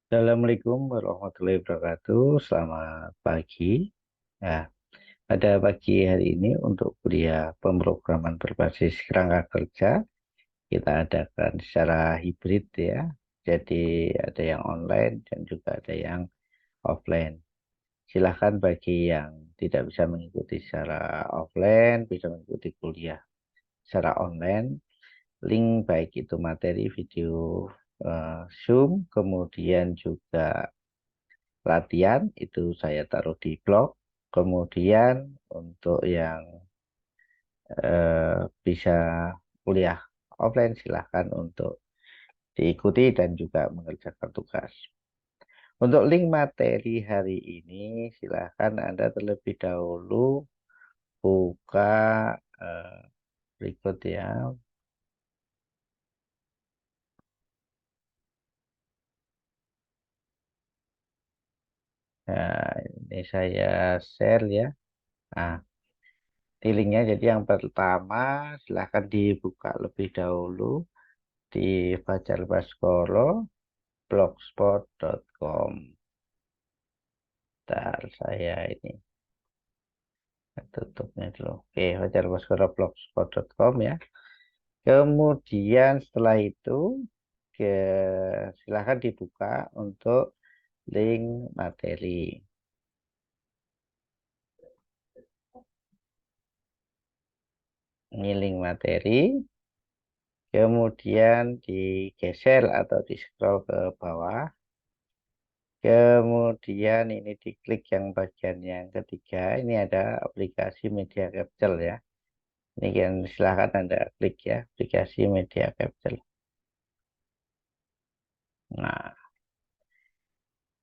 Assalamualaikum warahmatullahi wabarakatuh. Selamat pagi. Nah, pada pagi hari ini untuk kuliah pemrograman berbasis kerangka kerja kita adakan secara hibrid ya. Jadi ada yang online dan juga ada yang offline. Silahkan bagi yang tidak bisa mengikuti secara offline, bisa mengikuti kuliah secara online. Link baik itu materi video Zoom, kemudian juga latihan itu saya taruh di blog. Kemudian untuk yang bisa kuliah offline silahkan untuk diikuti dan juga mengerjakan tugas. Untuk link materi hari ini silahkan Anda terlebih dahulu buka eh, berikut ya. Nah, ini saya share ya. Nah, di linknya jadi yang pertama silahkan dibuka lebih dahulu di Fajar Baskoro blogspot.com. Ntar saya ini tutupnya dulu. Oke, Fajar Baskoro blogspot.com ya. Kemudian setelah itu ke, silahkan dibuka untuk link materi. Ini link materi. Kemudian digeser atau di scroll ke bawah. Kemudian ini diklik yang bagian yang ketiga. Ini ada aplikasi Media Capture ya. Ini kan silahkan Anda klik ya, aplikasi Media Capture. Nah,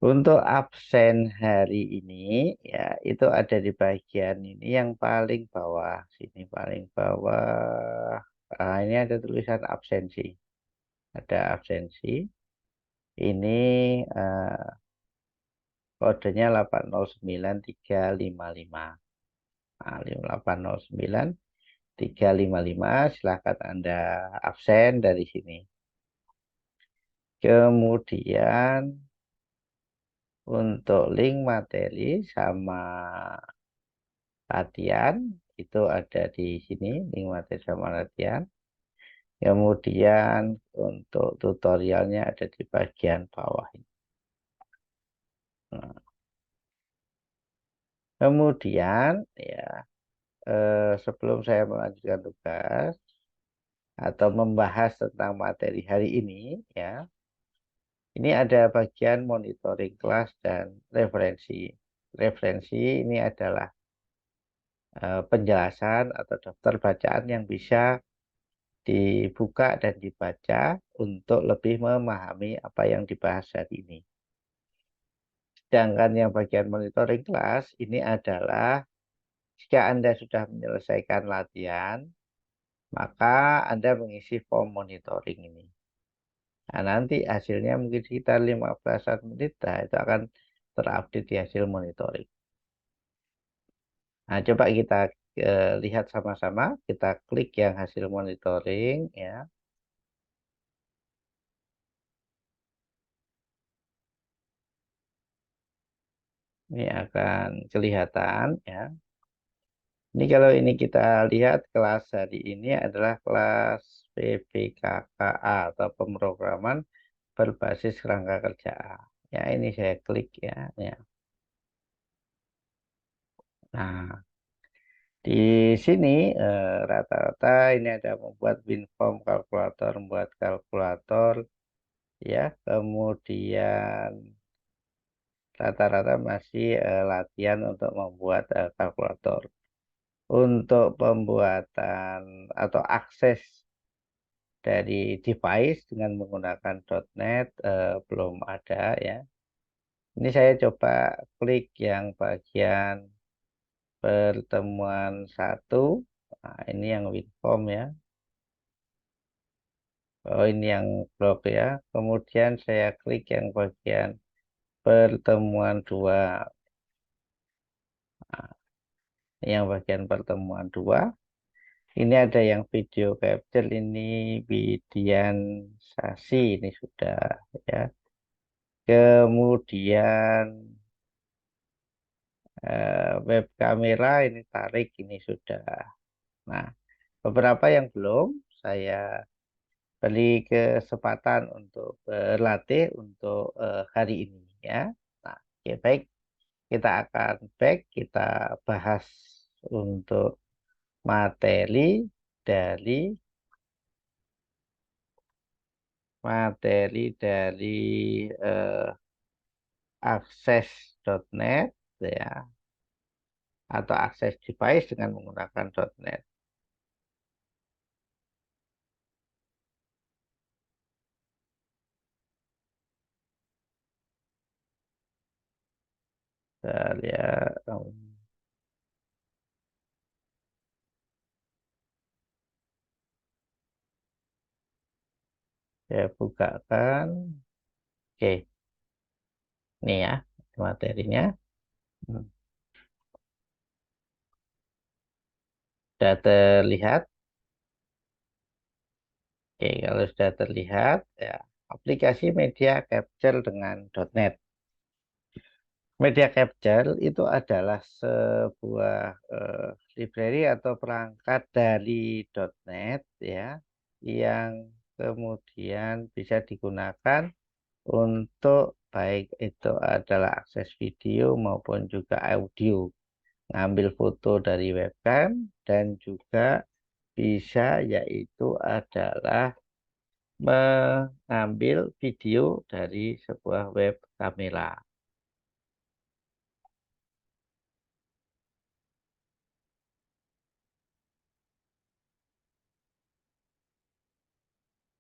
untuk absen hari ini ya itu ada di bagian ini yang paling bawah. Sini paling bawah. Ah, ini ada tulisan absensi. Ada absensi. Ini kodenya 809355. Nah, 809355 silahkan Anda absen dari sini. Kemudian untuk link materi sama latihan itu ada di sini, link materi sama latihan. Kemudian untuk tutorialnya ada di bagian bawah ini. Nah, kemudian ya sebelum saya melanjutkan tugas atau membahas tentang materi hari ini ya, ini ada bagian monitoring kelas dan referensi. Referensi ini adalah penjelasan atau daftar bacaan yang bisa dibuka dan dibaca untuk lebih memahami apa yang dibahas hari ini. Sedangkan yang bagian monitoring kelas ini adalah jika Anda sudah menyelesaikan latihan, maka Anda mengisi form monitoring ini. Nah, nanti hasilnya mungkin sekitar 15 menit, nah, itu akan terupdate di hasil monitoring. Nah, coba kita lihat sama-sama, kita klik yang hasil monitoring ya. Ini akan kelihatan ya. Ini kalau ini kita lihat kelas hari ini adalah kelas PPKKA atau pemrograman berbasis kerangka kerja A. Ya, ini saya klik ya. Ya. Nah, di sini rata-rata ini ada membuat WinForm kalkulator, membuat kalkulator ya. Kemudian rata-rata masih latihan untuk membuat kalkulator. Untuk pembuatan atau akses dari device dengan menggunakan .NET belum ada ya. Ini saya coba klik yang bagian pertemuan satu. Nah, ini yang WinForm ya. Oh, ini yang blog ya. Kemudian saya klik yang bagian pertemuan dua. Nah, ini yang bagian pertemuan dua. Ini ada yang video capture, ini Widian Sasi, ini sudah ya. Kemudian web kamera ini tarik ini sudah. Nah, beberapa yang belum saya beri kesempatan untuk berlatih untuk hari ini ya. Nah, oke, baik, kita akan back, kita bahas untuk materi dari eh, akses.net ya, atau akses device dengan menggunakan .net. Saya lihat, saya bukakan. Oke, ini ya materinya. Hmm. Sudah terlihat. Oke, kalau sudah terlihat, ya, aplikasi media capture dengan .NET. Media capture itu adalah sebuah library atau perangkat dari .NET ya, yang kemudian bisa digunakan untuk baik itu adalah akses video maupun juga audio, ngambil foto dari webcam, dan juga bisa yaitu adalah mengambil video dari sebuah web kamera.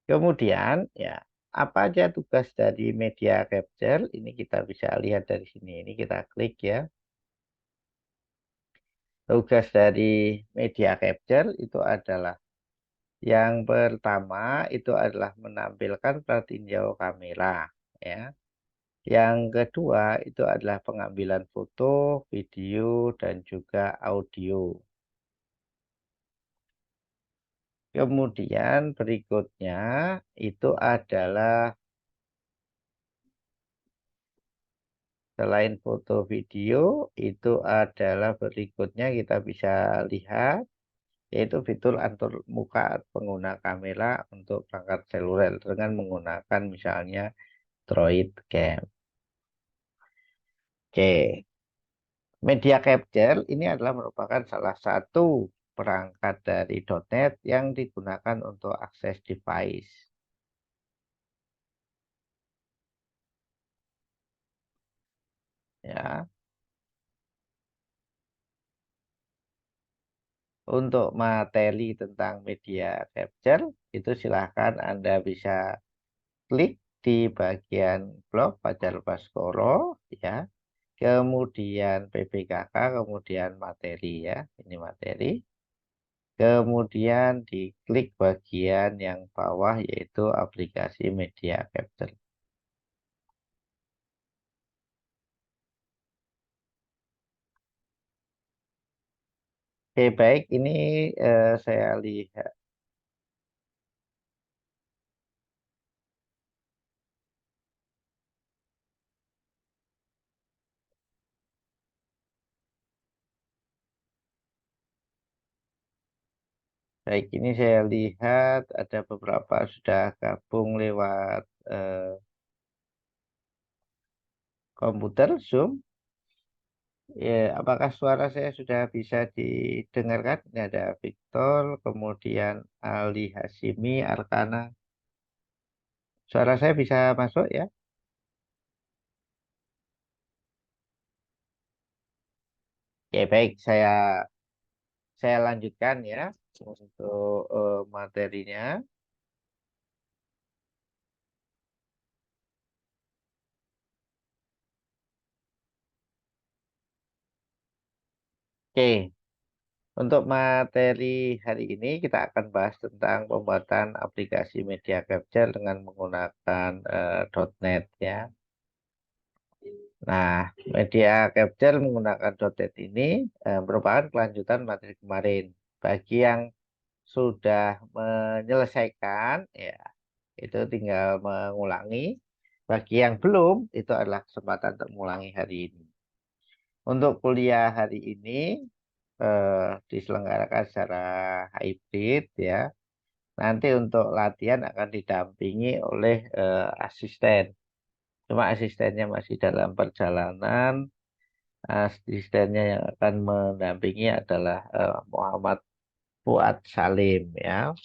Kemudian ya, apa aja tugas dari media capture? Ini kita bisa lihat dari sini. Ini kita klik ya. Tugas dari media capture itu adalah yang pertama itu adalah menampilkan pratinjau kamera ya. Yang kedua itu adalah pengambilan foto, video, dan juga audio. Kemudian berikutnya itu adalah selain foto video, itu adalah berikutnya kita bisa lihat yaitu fitur atur muka pengguna kamera untuk perangkat seluler dengan menggunakan misalnya Droid Cam. Oke, media capture ini adalah merupakan salah satu perangkat dari .NET yang digunakan untuk akses device. Ya, untuk materi tentang media capture itu silahkan Anda bisa klik di bagian blog Fajar Baskoro ya, kemudian PPKK, kemudian materi ya, ini materi. Kemudian diklik bagian yang bawah yaitu aplikasi media capture. Oke, baik, ini saya lihat. Baik, ini saya lihat ada beberapa sudah gabung lewat komputer Zoom. Ya, apakah suara saya sudah bisa didengarkan? Ini ada Victor, kemudian Ali Hasimi, Arkana. Suara saya bisa masuk ya? Ya, baik, saya lanjutkan ya untuk materinya. Oke, untuk materi hari ini kita akan bahas tentang pembuatan aplikasi media capture dengan menggunakan .NET ya. Nah, media capture menggunakan .NET ini merupakan kelanjutan materi kemarin. Bagi yang sudah menyelesaikan, ya itu tinggal mengulangi. Bagi yang belum, itu adalah kesempatan untuk mengulangi hari ini. Untuk kuliah hari ini diselenggarakan secara hybrid ya. Nanti untuk latihan akan didampingi oleh asisten. Cuma asistennya masih dalam perjalanan. Asistennya yang akan mendampingi adalah Muhammad Fuad Salim ya.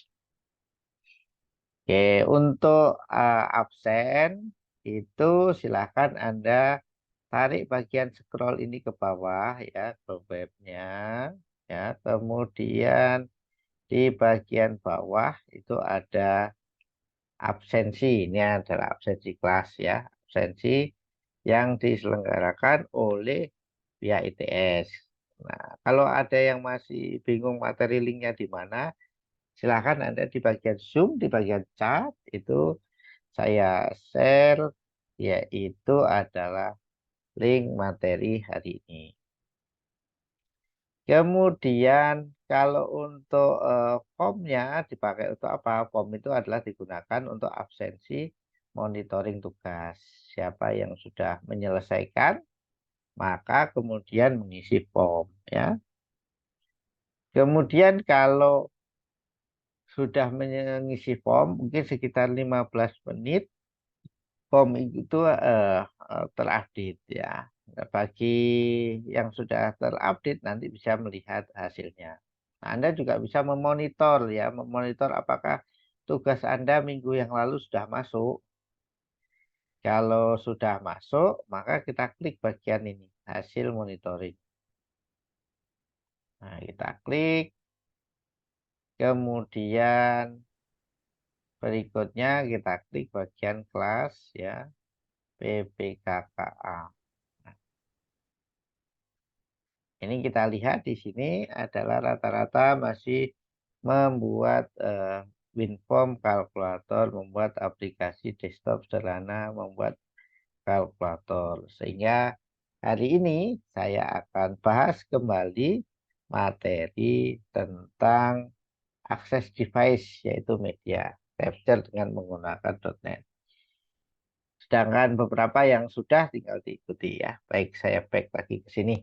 Oke, untuk absen itu silakan Anda tarik bagian scroll ini ke bawah ya, ke webnya ya. Kemudian di bagian bawah itu ada absensi. Ini adalah absensi kelas ya, absensi yang diselenggarakan oleh pihak ITS. Nah, kalau ada yang masih bingung materi linknya di mana, silahkan Anda di bagian Zoom, di bagian chat, itu saya share, yaitu adalah link materi hari ini. Kemudian kalau untuk formnya dipakai untuk apa? Form itu adalah digunakan untuk absensi monitoring tugas. Siapa yang sudah menyelesaikan, maka kemudian mengisi form ya. Kemudian kalau sudah mengisi form mungkin sekitar 15 menit form itu terupdate ya. Nah, bagi yang sudah terupdate nanti bisa melihat hasilnya. Nah, Anda juga bisa memonitor ya, memonitor apakah tugas Anda minggu yang lalu sudah masuk. Kalau sudah masuk, maka kita klik bagian ini, hasil monitoring. Nah, kita klik, kemudian berikutnya kita klik bagian kelas ya, PPKKA. Ini kita lihat di sini adalah rata-rata masih membuat WinForm kalkulator, membuat aplikasi desktop sederhana, membuat kalkulator. Sehingga hari ini saya akan bahas kembali materi tentang akses device, yaitu media capture dengan menggunakan .NET. Sedangkan beberapa yang sudah tinggal diikuti ya. Baik, saya back lagi ke sini.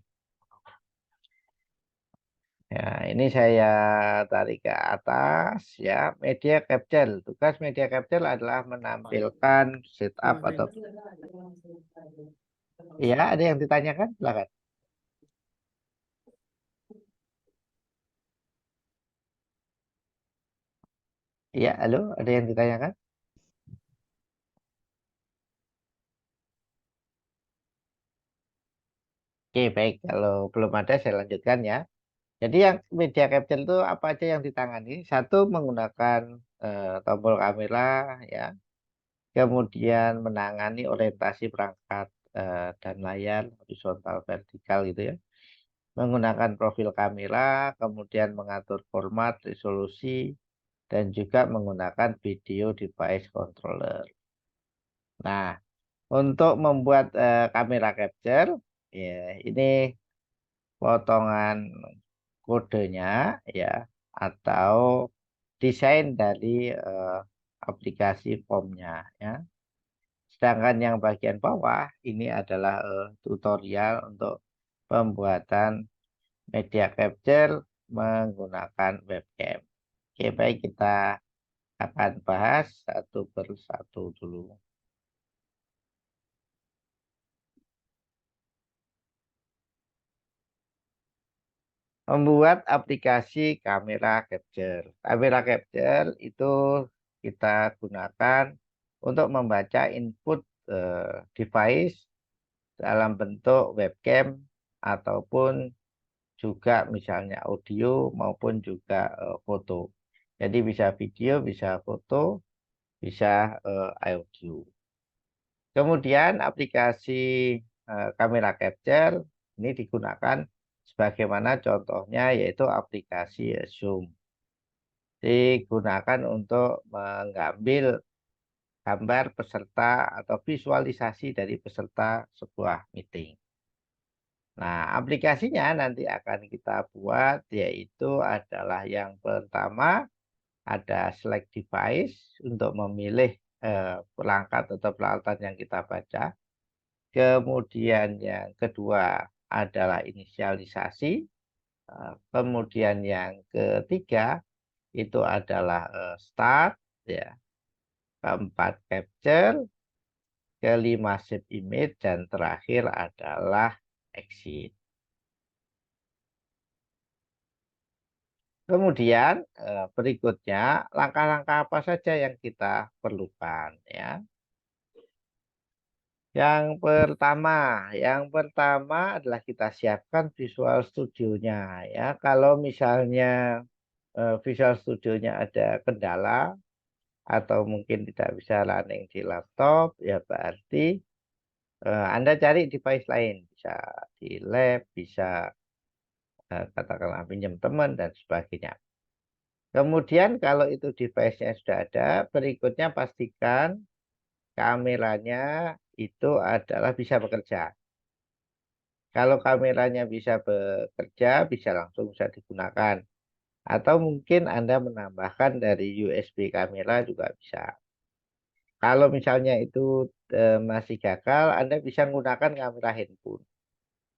Ya, ini saya tarik ke atas ya, media capture. Tugas media capture adalah menampilkan setup atau ya, ada yang ditanyakan? Silakan. Ya, halo, ada yang ditanyakan? Oke, baik. Kalau belum ada saya lanjutkan ya. Jadi yang media capture itu apa aja yang ditangani? Satu menggunakan tombol kamera ya. Kemudian menangani orientasi perangkat dan layar horizontal vertikal gitu ya. Menggunakan profil kamera, kemudian mengatur format, resolusi, dan juga menggunakan video device controller. Nah, untuk membuat kamera capture, ya ini potongan kodenya ya atau desain dari aplikasi formnya ya. Sedangkan yang bagian bawah ini adalah tutorial untuk pembuatan media capture menggunakan webcam. Oke, baik kita akan bahas satu persatu dulu. Membuat aplikasi kamera capture. Kamera capture itu kita gunakan untuk membaca input device dalam bentuk webcam ataupun juga misalnya audio maupun juga foto. Jadi bisa video, bisa foto, bisa audio. Kemudian aplikasi kamera capture ini digunakan sebagaimana contohnya yaitu aplikasi Zoom. Digunakan untuk mengambil gambar peserta atau visualisasi dari peserta sebuah meeting. Nah, aplikasinya nanti akan kita buat yaitu adalah yang pertama ada select device untuk memilih perangkat atau peralatan yang kita baca. Kemudian yang kedua adalah inisialisasi. Kemudian yang ketiga itu adalah start, ya. Keempat capture, kelima save image, dan terakhir adalah exit. Kemudian berikutnya langkah-langkah apa saja yang kita perlukan, ya. Yang pertama adalah kita siapkan Visual Studio-nya, ya. Kalau misalnya Visual Studio-nya ada kendala atau mungkin tidak bisa running di laptop, ya berarti Anda cari device lain, bisa di lab, bisa katakanlah pinjam teman dan sebagainya. Kemudian kalau itu device-nya sudah ada, berikutnya pastikan kameranya itu adalah bisa bekerja. Kalau kameranya bisa bekerja, bisa digunakan. Atau mungkin Anda menambahkan dari USB kamera juga bisa. Kalau misalnya itu masih gagal, Anda bisa menggunakan kamera handphone.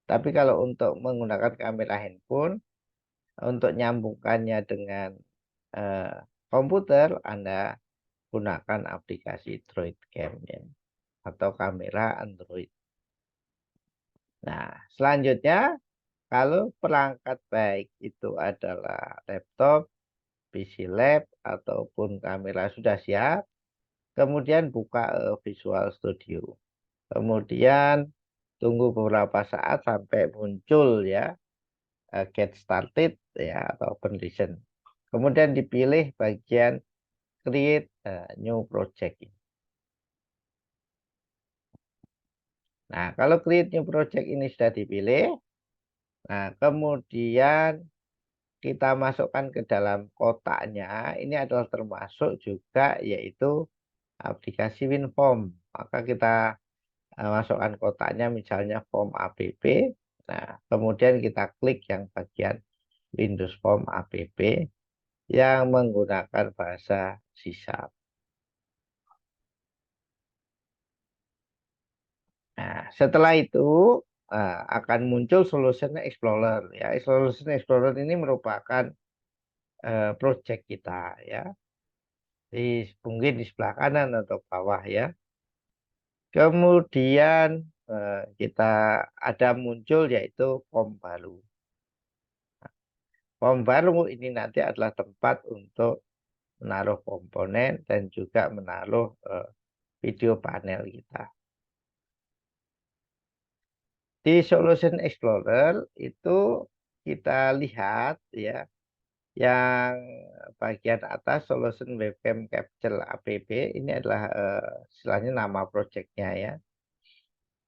Tapi kalau untuk menggunakan kamera handphone, untuk nyambungkannya dengan eh, komputer, Anda gunakan aplikasi Droid Cam, ya, atau kamera Android. Nah, selanjutnya kalau perangkat baik itu adalah laptop, PC lab, ataupun kamera sudah siap, kemudian buka Visual Studio. Kemudian tunggu beberapa saat sampai muncul, ya, get started, ya, atau open listen. Kemudian dipilih bagian create new project. Nah, kalau create new project ini sudah dipilih, nah kemudian kita masukkan ke dalam kotaknya. Ini adalah termasuk juga yaitu aplikasi WinForm. Maka kita masukkan kotaknya misalnya form APP. Nah, kemudian kita klik yang bagian Windows Form APP yang menggunakan bahasa C#. Nah, setelah itu akan muncul Solution Explorer, ya. Solution Explorer ini merupakan project kita, ya. Mungkin di sebelah kanan atau bawah, ya. Kemudian kita ada muncul yaitu form baru. Form baru ini nanti adalah tempat untuk menaruh komponen dan juga menaruh video panel kita. Di Solution Explorer itu kita lihat, ya, yang bagian atas Solution Webcam Capture APP ini adalah istilahnya nama projectnya, ya.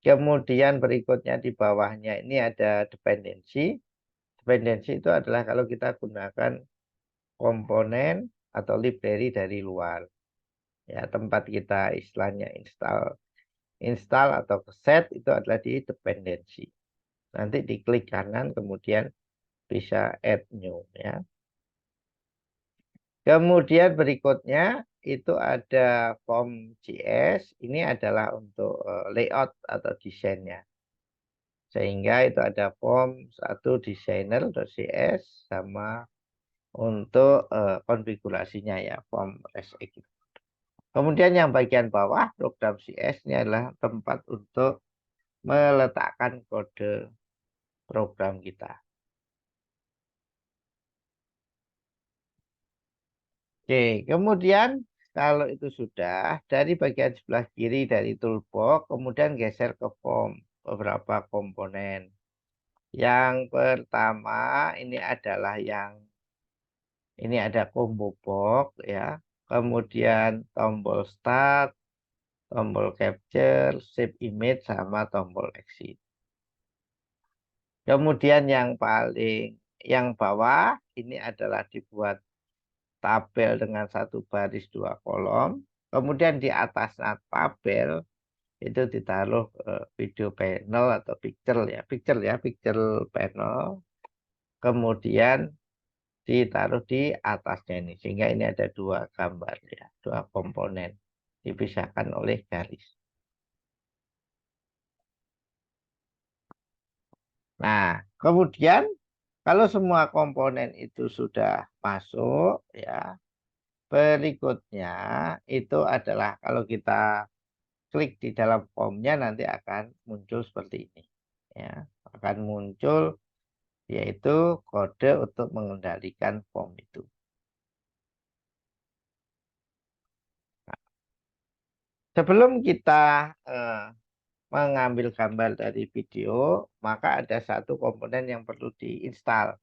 Kemudian berikutnya di bawahnya ini ada dependensi. Dependensi itu adalah kalau kita gunakan komponen atau library dari luar. Ya, tempat kita istilahnya install atau set itu adalah di dependensi. Nanti diklik kanan kemudian bisa add new, ya. Kemudian berikutnya itu ada form JS. Ini adalah untuk layout atau desainnya. Sehingga itu ada form satu designer.cs sama untuk konfigurasinya, ya, form REST. Kemudian yang bagian bawah program CS ini adalah tempat untuk meletakkan kode program kita. Oke, kemudian kalau itu sudah, dari bagian sebelah kiri dari toolbox, kemudian geser ke form beberapa komponen. Yang pertama ini adalah yang ini ada combo box, ya. Kemudian tombol start, tombol capture, save image, sama tombol exit. Kemudian yang bawah ini adalah dibuat tabel dengan satu baris dua kolom. Kemudian di atas tabel itu ditaruh video panel atau picture panel. Kemudian ditaruh di atasnya ini sehingga ini ada dua gambar, ya, dua komponen. dipisahkan oleh garis. Nah, kemudian kalau semua komponen itu sudah masuk, ya, berikutnya itu adalah kalau kita klik di dalam formnya nanti akan muncul seperti ini. Ya, akan muncul yaitu kode untuk mengendalikan form itu. Sebelum kita mengambil gambar dari video, maka ada satu komponen yang perlu diinstal,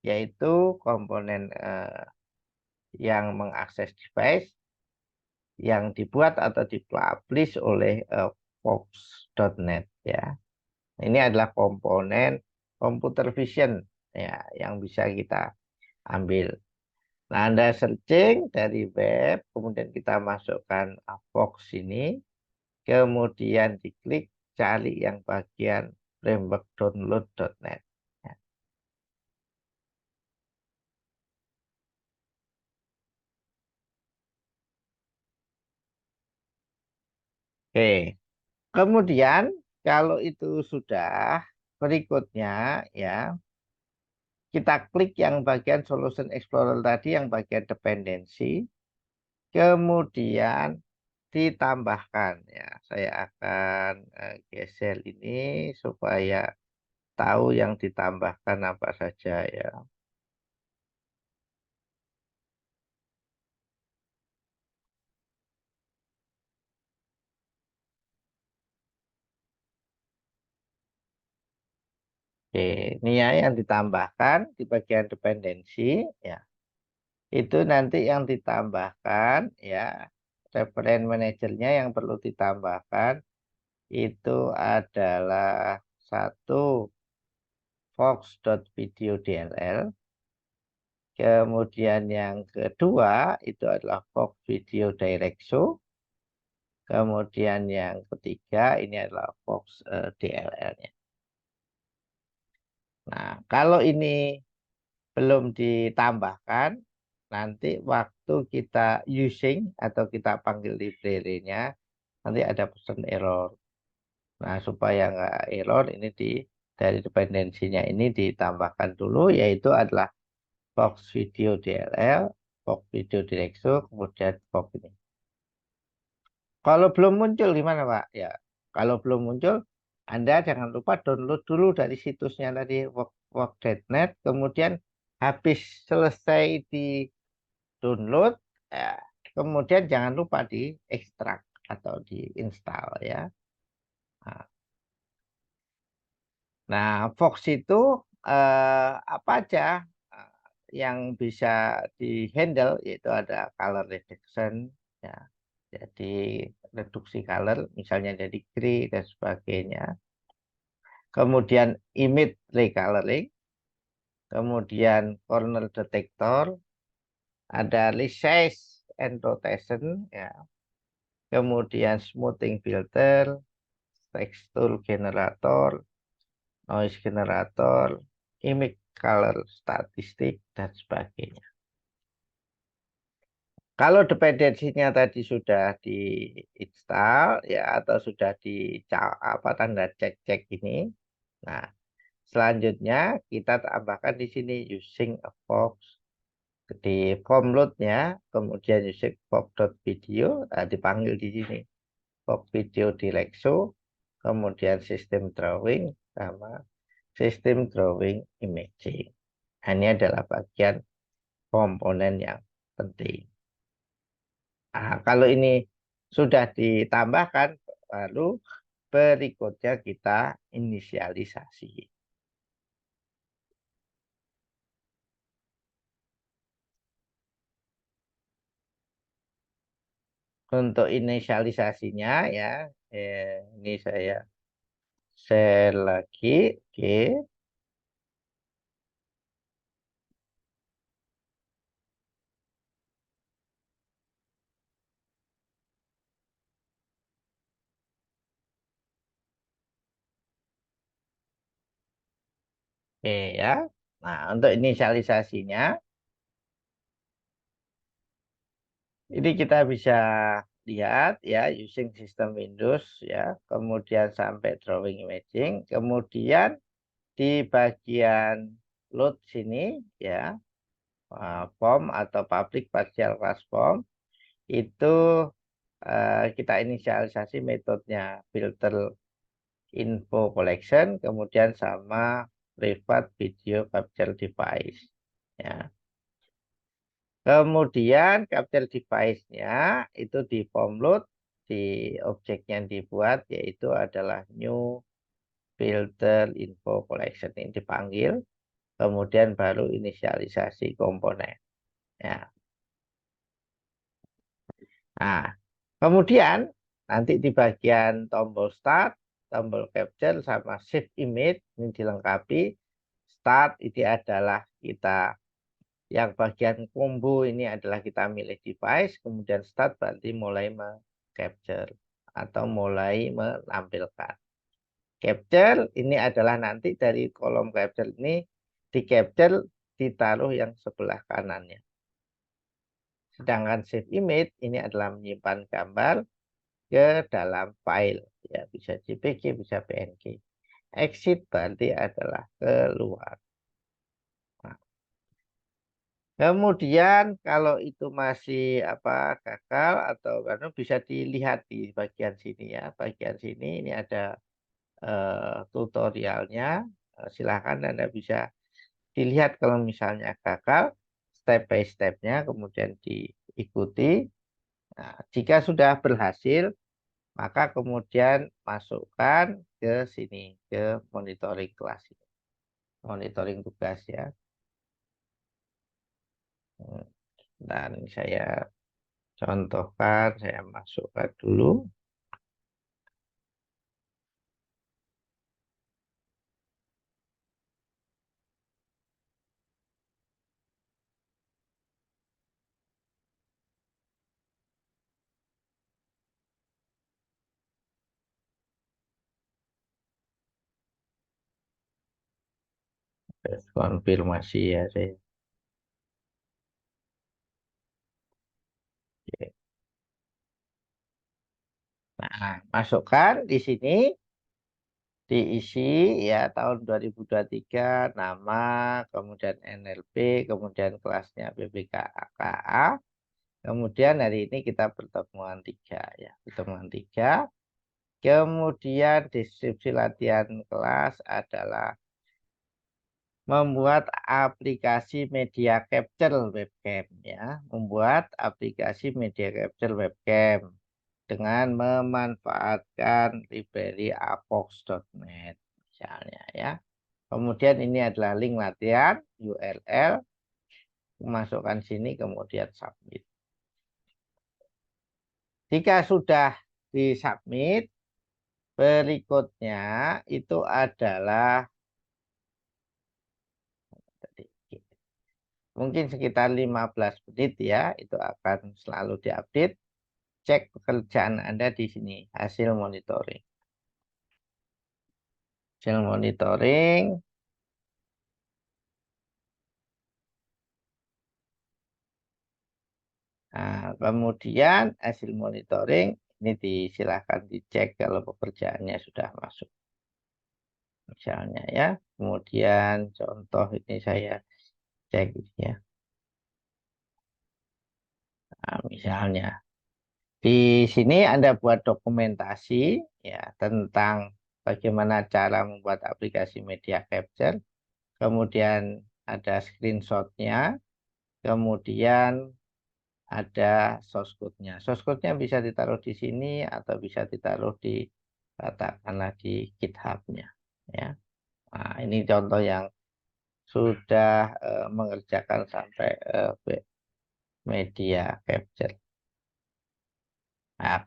yaitu komponen yang mengakses device yang dibuat atau dipublish oleh Fox.net ya. Ini adalah komponen computer vision ya yang bisa kita ambil. Nah, Anda searching dari web, kemudian kita masukkan Fox ini, kemudian diklik cari yang bagian framework download.net. Ya. Oke, kemudian kalau itu sudah, berikutnya ya kita klik yang bagian Solution Explorer tadi, yang bagian dependensi, kemudian ditambahkan ya. Saya akan geser ini supaya tahu yang ditambahkan apa saja ya. Oke, ini ya yang ditambahkan di bagian dependensi ya. Itu nanti yang ditambahkan ya, reference manajernya yang perlu ditambahkan itu adalah satu Fox.video DLL. Kemudian yang kedua itu adalah Fox Video Direct Show. Kemudian yang ketiga ini adalah Fox DLL-nya. Nah, kalau ini belum ditambahkan, nanti waktu kita using atau kita panggil library-nya, nanti ada pesan error. Nah, supaya nggak error, ini dari dependensinya ini ditambahkan dulu, yaitu adalah Fox Video DLL, Fox Video Directo, kemudian Fox ini. Kalau belum muncul gimana, Pak? Ya, kalau belum muncul, Anda jangan lupa download dulu dari situsnya tadi Work.net, kemudian habis selesai di download, ya, kemudian jangan lupa di ekstrak atau diinstal ya. Nah, nah, Fox itu apa aja eh, yang bisa dihandle, yaitu ada color reduction ya. Jadi reduksi color misalnya jadi gray dan sebagainya. Kemudian image recoloring, kemudian corner detector, ada resize and rotation ya. Kemudian smoothing filter, texture generator, noise generator, image color statistik, dan sebagainya. Kalau dependensinya tadi sudah diinstal ya atau sudah di apa tanda cek-cek ini, nah selanjutnya kita tambahkan di sini using a Fox di form load-nya, kemudian using Fox.video, nah, dipanggil di sini Fox Video Direct Show, kemudian sistem drawing sama sistem drawing imaging. Nah, ini adalah bagian komponen yang penting. Nah, kalau ini sudah ditambahkan, lalu berikutnya kita inisialisasi. Untuk inisialisasinya ya, ini saya share lagi. Oke, oke ya. Nah, untuk inisialisasinya, ini kita bisa lihat ya using system Windows ya, kemudian sampai drawing imaging, kemudian di bagian load sini ya, form atau public partial class form itu kita inisialisasi metodenya filter info collection, kemudian sama private video capture device ya. Kemudian capture device-nya itu di form load, di objek yang dibuat yaitu adalah new filter info collection, ini dipanggil, kemudian baru inisialisasi komponen ya. Nah, kemudian nanti di bagian tombol start, tombol capture sama save image ini dilengkapi. Start ini adalah kita yang bagian combo ini adalah kita milih device, kemudian start berarti mulai capture atau mulai menampilkan. Capture ini adalah nanti dari kolom capture ini di capture ditaruh yang sebelah kanannya. Sedangkan save image ini adalah menyimpan gambar ke dalam file, ya bisa JPG, bisa PNG. Exit berarti adalah keluar. Nah, kemudian kalau itu masih gagal atau bisa dilihat di bagian sini ya. Bagian sini ini ada tutorialnya. Silahkan Anda bisa dilihat kalau misalnya gagal, step by stepnya kemudian diikuti. Nah, jika sudah berhasil, maka kemudian masukkan ke sini, ke monitoring kelas ini. Monitoring tugas ya. Dan saya contohkan, saya masukkan dulu. Konfirmasi ya saya. Oke. Nah, masukkan di sini, diisi ya tahun 2023, nama, kemudian NLP, kemudian kelasnya BPKA. Kemudian hari ini kita pertemuan 3 ya, pertemuan 3. Kemudian deskripsi latihan kelas adalah membuat aplikasi media capture webcam ya, membuat aplikasi media capture webcam dengan memanfaatkan library apox.net misalnya ya. Kemudian ini adalah link latihan URL, masukkan sini kemudian submit. Jika sudah disubmit, berikutnya itu adalah mungkin sekitar 15 menit ya, itu akan selalu diupdate. Cek pekerjaan Anda di sini, hasil monitoring. Hasil monitoring. Nah, kemudian hasil monitoring ini disilahkan dicek kalau pekerjaannya sudah masuk. Misalnya ya, kemudian contoh ini saya cek ya. Nah, misalnya di sini Anda buat dokumentasi ya tentang bagaimana cara membuat aplikasi media capture. Kemudian ada screenshotnya, kemudian ada source code-nya. Source code-nya bisa ditaruh di sini atau bisa ditaruh di katakanlah di GitHub-nya. Ya. Nah, ini contoh yang sudah mengerjakan sampai media capture. Nah,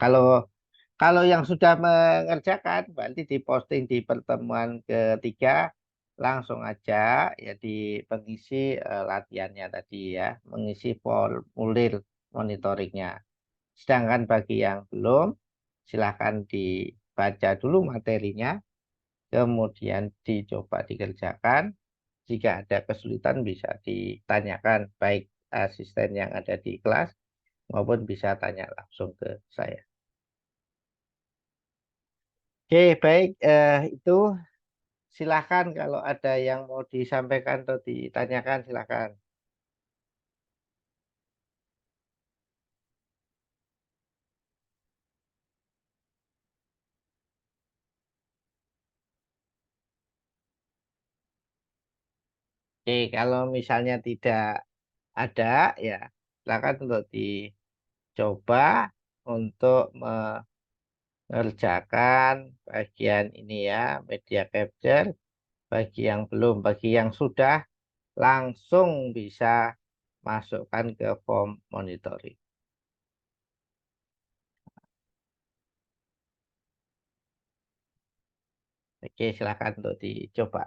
kalau yang sudah mengerjakan berarti diposting di pertemuan ketiga langsung aja ya di pengisi latihannya tadi ya, mengisi formulir monitoringnya. Sedangkan bagi yang belum, silahkan dibaca dulu materinya, kemudian dicoba dikerjakan. Jika ada kesulitan bisa ditanyakan baik asisten yang ada di kelas maupun bisa tanya langsung ke saya. Oke, baik. Itu silakan kalau ada yang mau disampaikan atau ditanyakan, silakan. Oke, kalau misalnya tidak ada, ya silakan untuk dicoba untuk mengerjakan bagian ini ya, media capture. Bagi yang belum, bagi yang sudah, langsung bisa masukkan ke form monitoring. Oke, silakan untuk dicoba.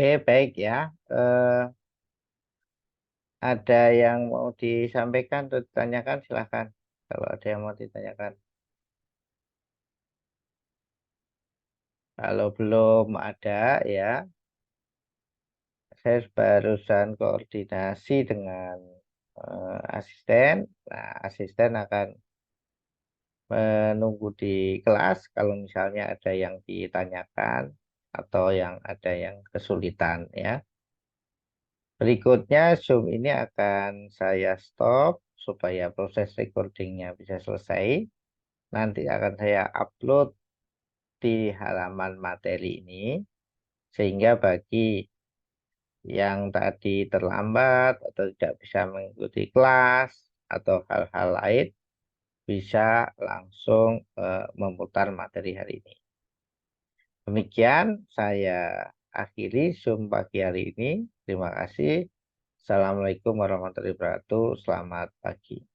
Oke, baik ya. Ada yang mau disampaikan atau ditanyakan, silakan. Kalau ada yang mau ditanyakan. Kalau belum ada ya, saya barusan koordinasi dengan asisten. Nah, asisten akan menunggu di kelas kalau misalnya ada yang ditanyakan atau yang ada yang kesulitan ya. Berikutnya Zoom ini akan saya stop supaya proses recordingnya bisa selesai. Nanti akan saya upload di halaman materi ini sehingga bagi yang tadi terlambat atau tidak bisa mengikuti kelas atau hal-hal lain bisa langsung memutar materi hari ini. Demikian saya akhiri Zoom pagi hari ini. Terima kasih. Assalamualaikum warahmatullahi wabarakatuh. Selamat pagi.